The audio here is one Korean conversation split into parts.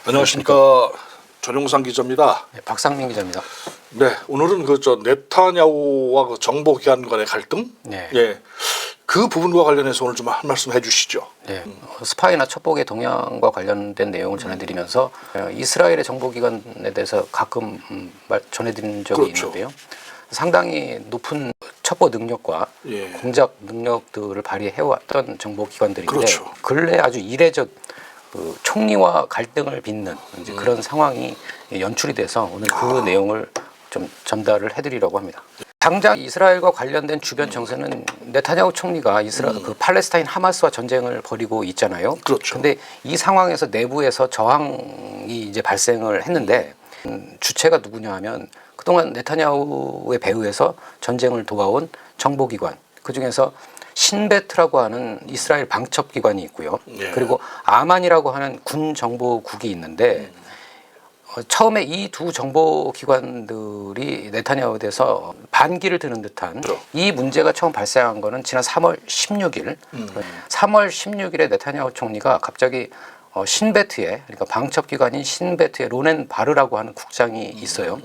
안녕하십니까. 전용상 기자입니다. 네, 박상민 기자입니다. 네, 오늘은 네타냐후와 정보기관 간의 갈등, 네. 예, 그 부분과 관련해서 오늘 좀 한 말씀 해주시죠. 네, 스파이나 첩보의 동향과 관련된 내용을 전해드리면서 이스라엘의 정보기관에 대해서 가끔 전해드린 적이 그렇죠. 있는데요. 상당히 높은 첩보 능력과 예. 공작 능력들을 발휘해왔던 정보기관들인데 그렇죠. 근래 아주 이례적 총리와 갈등을 빚는 이제 그런 상황이 연출이 돼서 오늘 그 내용을 좀 전달을 해드리려고 합니다. 당장 이스라엘과 관련된 주변 정세는 네타냐후 총리가 그 팔레스타인 하마스와 전쟁을 벌이고 있잖아요. 그렇죠. 근데 이 상황에서 내부에서 저항이 이제 발생을 했는데 주체가 누구냐 하면 그동안 네타냐후의 배후에서 전쟁을 도와온 정보기관, 그중에서 신베트라고 하는 이스라엘 방첩기관이 있고요. 예. 그리고 아만이라고 하는 군정보국이 있는데 처음에 이 두 정보기관들이 네타냐후에 대해서 반기를 드는 듯한 그렇죠. 이 문제가 처음 발생한 거는 지난 3월 16일 3월 16일에 네타냐후 총리가 갑자기 신베트에, 그러니까 방첩기관인 신베트에 로넨 바르라고 하는 국장이 있어요.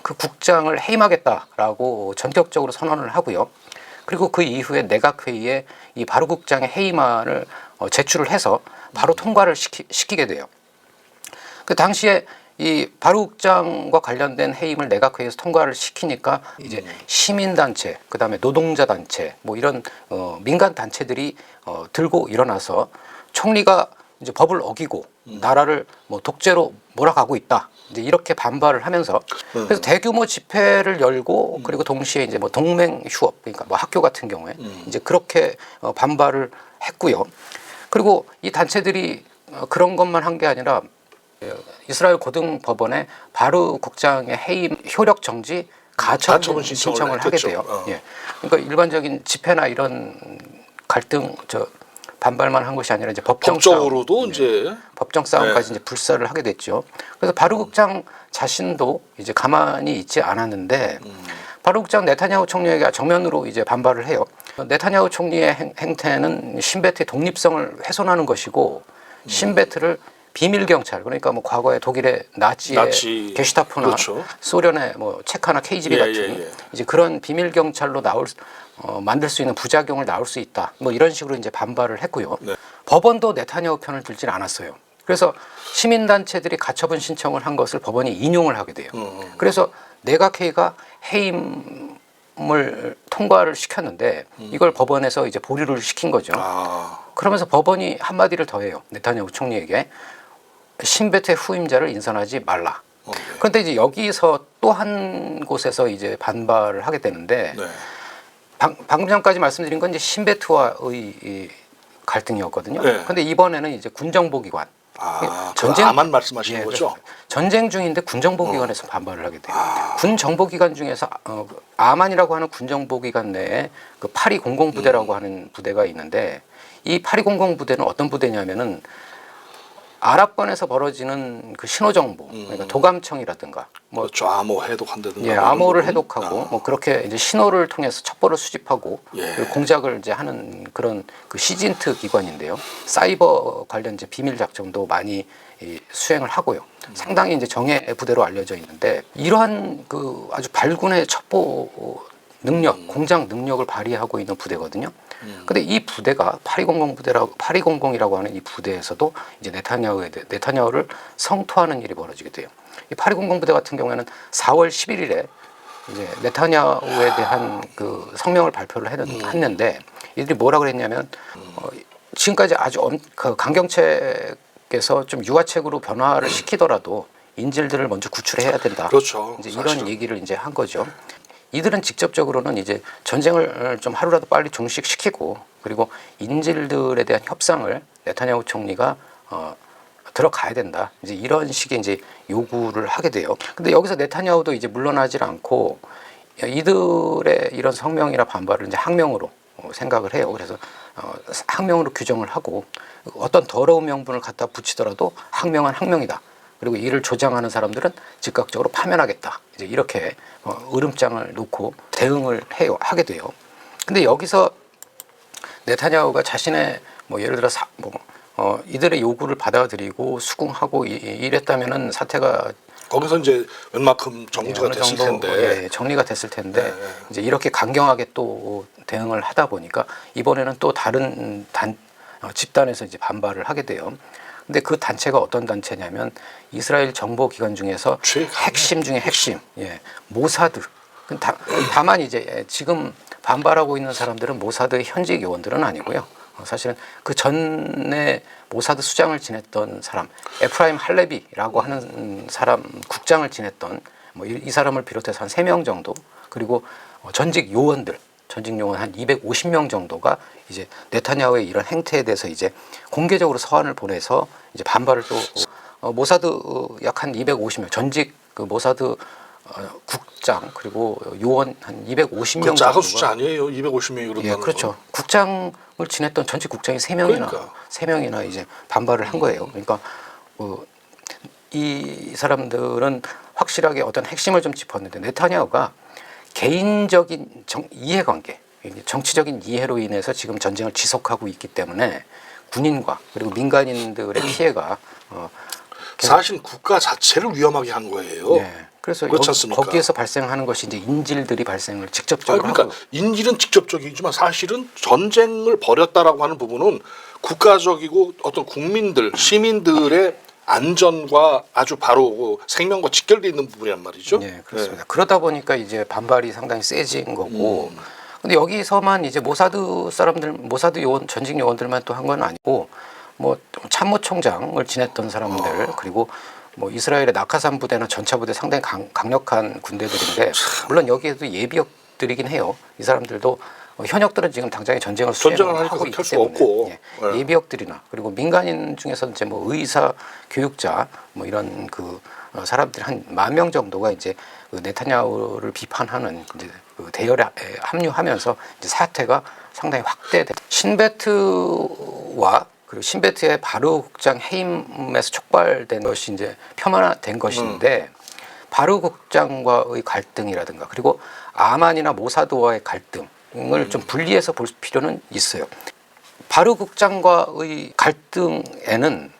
그 국장을 해임하겠다라고 전격적으로 선언을 하고요. 그리고 그 이후에 내각회의에 이 바르 국장의 해임안을 제출을 해서 바로 통과를 시키게 돼요. 그 당시에 이 바르 국장과 관련된 해임을 내각회의에서 통과를 시키니까 이제 시민단체, 그다음에 노동자단체, 뭐 이런 민간 단체들이 들고 일어나서 총리가 이제 법을 어기고 나라를 뭐 독재로 몰아가고 있다. 이제 이렇게 반발을 하면서 그래서 대규모 집회를 열고 그리고 동시에 이제 뭐 동맹 휴업, 그러니까 뭐 학교 같은 경우에 이제 그렇게 반발을 했고요. 그리고 이 단체들이 그런 것만 한 게 아니라 이스라엘 고등법원에 바르 국장의 해임 효력 정지 가처분 신청을 하게 돼요. 예. 그러니까 일반적인 집회나 이런 갈등 반발만 한 것이 아니라 이제 법적으로도 싸움, 이제 법정 싸움까지 이제 불사를 하게 됐죠. 그래서 바르 국장 자신도 이제 가만히 있지 않았는데 바르 국장 네타냐후 총리에게 정면으로 이제 반발을 해요. 네타냐후 총리의 행태는 신베트의 독립성을 훼손하는 것이고 신베트를 비밀 경찰, 그러니까 뭐 과거에 독일의 나치의 게슈타포나 그렇죠. 소련의 뭐 체카나 KGB 같은 이제 그런 비밀 경찰로 만들 수 있는 부작용을 낳을 수 있다. 뭐 이런 식으로 이제 반발을 했고요. 네. 법원도 네타냐후 편을 들질 않았어요. 그래서 시민단체들이 가처분 신청을 한 것을 법원이 인용을 하게 돼요. 그래서 내각회의가 해임을 통과를 시켰는데 이걸 법원에서 이제 보류를 시킨 거죠. 그러면서 법원이 한마디를 더해요. 네타냐후 총리에게 신베트의 후임자를 인선하지 말라. 그런데 이제 여기서 또 한 곳에서 이제 반발을 하게 되는데 네. 방금 전까지 말씀드린 건 이제 신베트와의 이 갈등이었거든요. 그런데 네. 이번에는 이제 군정보기관. 아만 말씀하시는 거죠? 전쟁 중인데 군정보기관에서 반발을 하게 돼요. 군정보기관 중에서 아만이라고 하는 군정보기관 내에 그 8200 부대라고 하는 부대가 있는데 이 8200 부대는 어떤 부대냐면은 아랍권에서 벌어지는 그 신호정보, 그러니까 도감청이라든가, 뭐 그렇죠. 암호 해독한다든가, 예, 암호를 해독하고, 뭐 그렇게 이제 신호를 통해서 첩보를 수집하고 그리고 공작을 이제 하는 그런 그 시진트 기관인데요. 사이버 관련 이제 비밀 작전도 많이 수행을 하고요. 상당히 이제 정예 부대로 알려져 있는데 이러한 그 아주 발군의 첩보 능력, 공작 능력을 발휘하고 있는 부대거든요. 근데 이 부대가 8200이라고 하는 이 부대에서도 이제 네타냐후를 성토하는 일이 벌어지게 돼요. 이 8200 부대 같은 경우에는 4월 11일에 이제 네타냐후에 대한 그 성명을 발표를 했는데 이들이 뭐라 그랬냐면 지금까지 아주 그 강경책에서 좀 유화책으로 변화를 시키더라도 인질들을 먼저 구출해야 된다. 그렇죠. 이제 이런 얘기를 이제 한 거죠. 이들은 직접적으로는 이제 전쟁을 좀 하루라도 빨리 종식시키고 그리고 인질들에 대한 협상을 네타냐후 총리가 들어가야 된다. 이제 이런 식의 이제 요구를 하게 돼요. 근데 여기서 네타냐후도 이제 물러나질 않고 이들의 이런 성명이나 반발을 이제 항명으로 생각을 해요. 그래서 항명으로 규정을 하고 어떤 더러운 명분을 갖다 붙이더라도 항명은 항명이다. 그리고 이를 조장하는 사람들은 즉각적으로 파면하겠다. 이제 이렇게 으름장을 놓고 대응을 하게 돼요. 근데 여기서 네타냐후가 자신의 뭐 예를 들어 이들의 요구를 받아들이고 수긍하고 이랬다면은 사태가 거기서 이제 웬만큼 정리가 어느 됐을 정도 텐데. 정리가 됐을 텐데 네. 이제 이렇게 강경하게 또 대응을 하다 보니까 이번에는 또 다른 집단에서 이제 반발을 하게 돼요. 근데 그 단체가 어떤 단체냐면 이스라엘 정보 기관 중에서 핵심 중에 핵심, 모사드. 다만 이제 지금 반발하고 있는 사람들은 모사드의 현직 요원들은 아니고요. 사실은 그 전에 모사드 수장을 지냈던 사람, 에프라임 할레비라고 하는 사람, 국장을 지냈던 뭐 이 사람을 비롯해서 한 3명 정도, 그리고 전직 요원 한 250명 정도가 이제 네타냐후의 이런 행태에 대해서 이제 공개적으로 서한을 보내서 이제 반발을 또 모사드 약 한 250명 전직 그 모사드 국장 그리고 요원 한 250명 작은 정도가 숫자 아니에요. 250명이 그런다는 예, 그렇죠. 건. 국장을 지냈던 전직 국장이 3명이나 그러니까. 3명이나 이제 반발을 한 거예요. 그러니까 이 사람들은 확실하게 어떤 핵심을 좀 짚었는데 네타냐후가 개인적인 이해관계, 정치적인 이해로 인해서 지금 전쟁을 지속하고 있기 때문에 군인과 그리고 민간인들의 피해가 사실 국가 자체를 위험하게 한 거예요. 네. 그래서 그렇지 않습니까? 거기에서 발생하는 것이 이제 인질들이 발생을 직접적으로 그러니까 하고 인질은 직접적이지만 사실은 전쟁을 벌였다라고 하는 부분은 국가적이고 어떤 국민들, 시민들의 안전과 아주 바로 생명과 직결되어 있는 부분이란 말이죠. 네, 그렇습니다. 그러다 보니까 이제 반발이 상당히 세진 거고. 근데 여기서만 이제 모사드 요원, 전직 요원들만 또 한 건 아니고, 뭐 참모총장을 지냈던 사람들, 그리고 뭐 이스라엘의 낙하산 부대나 전차 부대 상당히 강력한 군대들인데, 물론 여기에도 예비역들이긴 해요. 이 사람들도 현역들은 지금 당장에 전쟁을 수행하고 있기 때문에 없고. 예비역들이나 그리고 민간인 중에서 이제 뭐 의사, 교육자 뭐 이런 그 사람들 한 10,000명 정도가 이제 그 네타냐후를 비판하는 이제 그 대열에 합류하면서 이제 사태가 상당히 확대돼. 신베트와 그리고 신베트의 바르 국장 해임에서 촉발된 것이 이제 폄하된 것인데 바르 국장과의 갈등이라든가 그리고 아만이나 모사드와의 갈등을 좀 분리해서 볼 필요는 있어요. 바르 국장과의 갈등에는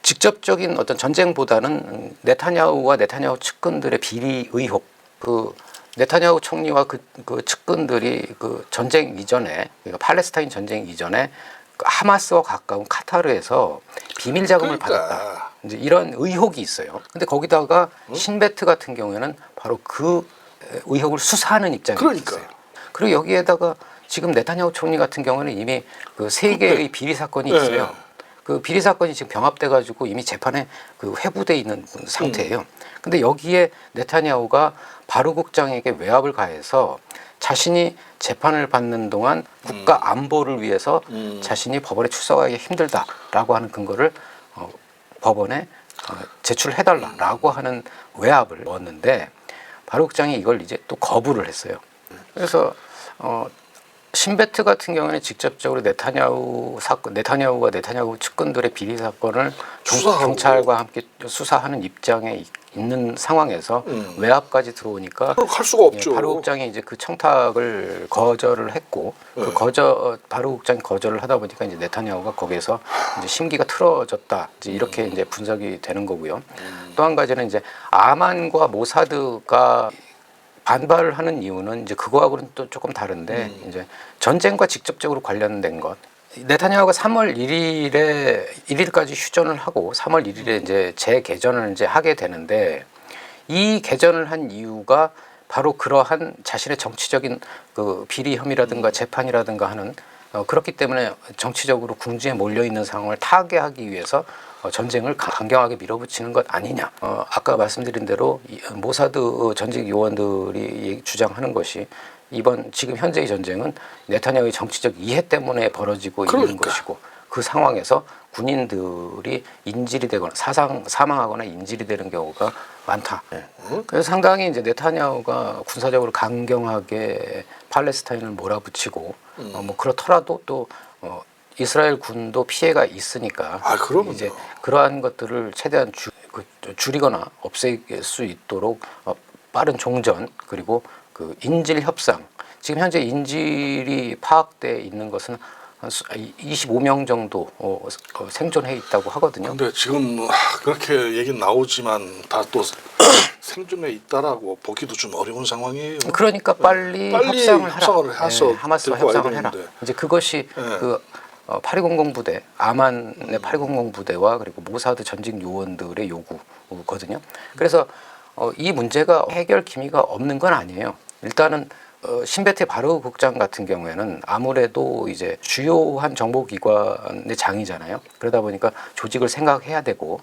직접적인 어떤 전쟁보다는 네타냐후와 네타냐후 측근들의 비리 의혹, 그 네타냐후 총리와 그 측근들이 그 전쟁 이전에, 그러니까 팔레스타인 전쟁 이전에 그 하마스와 가까운 카타르에서 비밀 자금을 받았다. 이제 이런 의혹이 있어요. 근데 거기다가 신베트 같은 경우에는 바로 그 의혹을 수사하는 입장이 있어요. 그리고 여기에다가 지금 네타냐후 총리 같은 경우는 이미 그 3개의 비리 사건이 있어요. 그 비리 사건이 지금 병합돼 가지고 이미 재판에 그 회부돼 있는 상태예요. 근데 여기에 네타냐후가 바르 국장에게 외압을 가해서 자신이 재판을 받는 동안 국가 안보를 위해서 자신이 법원에 출석하기 힘들다라고 하는 근거를 법원에 제출해달라라고 하는 외압을 넣었는데 바르 국장이 이걸 이제 또 거부를 했어요. 그래서 신베트 같은 경우에는 직접적으로 네타냐후와 네타냐후 측근들의 비리 사건을 경찰과 함께 수사하는 입장에 있는 상황에서 외압까지 들어오니까 할 수가 없죠. 바르 국장이 이제 그 청탁을 거절을 했고 바르 국장이 거절을 하다 보니까 이제 네타냐후가 거기에서 이제 심기가 틀어졌다. 이제 이렇게 이제 분석이 되는 거고요. 또 한 가지는 이제 아만과 모사드가 반발을 하는 이유는 이제 그거하고는 또 조금 다른데 이제 전쟁과 직접적으로 관련된 것. 네타냐후가 3월 1일까지 휴전을 하고 3월 1일에 이제 재개전을 이제 하게 되는데 이 개전을 한 이유가 바로 그러한 자신의 정치적인 그 비리 혐의라든가 재판이라든가 하는 그렇기 때문에 정치적으로 궁지에 몰려 있는 상황을 타개하기 위해서 전쟁을 강경하게 밀어붙이는 것 아니냐. 아까 말씀드린 대로 모사드 전직 요원들이 주장하는 것이 지금 현재의 전쟁은 네타냐후의 정치적 이해 때문에 벌어지고 있는 것이고 그 상황에서 군인들이 인질이 되거나 사망하거나 인질이 되는 경우가 많다. 그래서 상당히 이제 네타냐후가 군사적으로 강경하게 팔레스타인을 몰아붙이고 뭐 그렇더라도 또 이스라엘 군도 피해가 있으니까 이제 그러한 것들을 최대한 줄이거나 없앨 수 있도록 빠른 종전 그리고 그 인질 협상. 지금 현재 인질이 파악돼 있는 것은 한 25명 정도 생존해 있다고 하거든요. 근데 지금 그렇게 얘기는 나오지만 다 또 생존에 있다라고 보기도 좀 어려운 상황이에요. 그러니까 빨리 협상을 해라. 해서 하마스와 데리고 와야 협상을 해라. 되는데. 이제 그것이 그 8200 부대, 아만의 8200 부대와 그리고 모사드 전직 요원들의 요구거든요. 그래서 이 문제가 해결 기미가 없는 건 아니에요. 일단은 신베트 바르 국장 같은 경우에는 아무래도 이제 주요한 정보기관의 장이잖아요. 그러다 보니까 조직을 생각해야 되고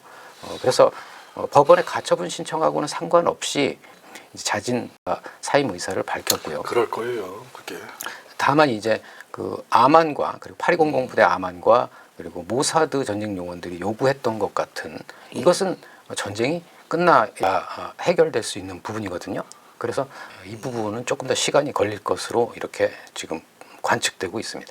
그래서 법원에 가처분 신청하고는 상관없이 이제 자진 사임 의사를 밝혔고요. 그럴 거예요. 그게. 다만 이제 그 아만과 그리고 8200 부대 아만과 그리고 모사드 전직 요원들이 요구했던 것 같은 이것은 전쟁이 끝나야 해결될 수 있는 부분이거든요. 그래서 이 부분은 조금 더 시간이 걸릴 것으로 이렇게 지금 관측되고 있습니다.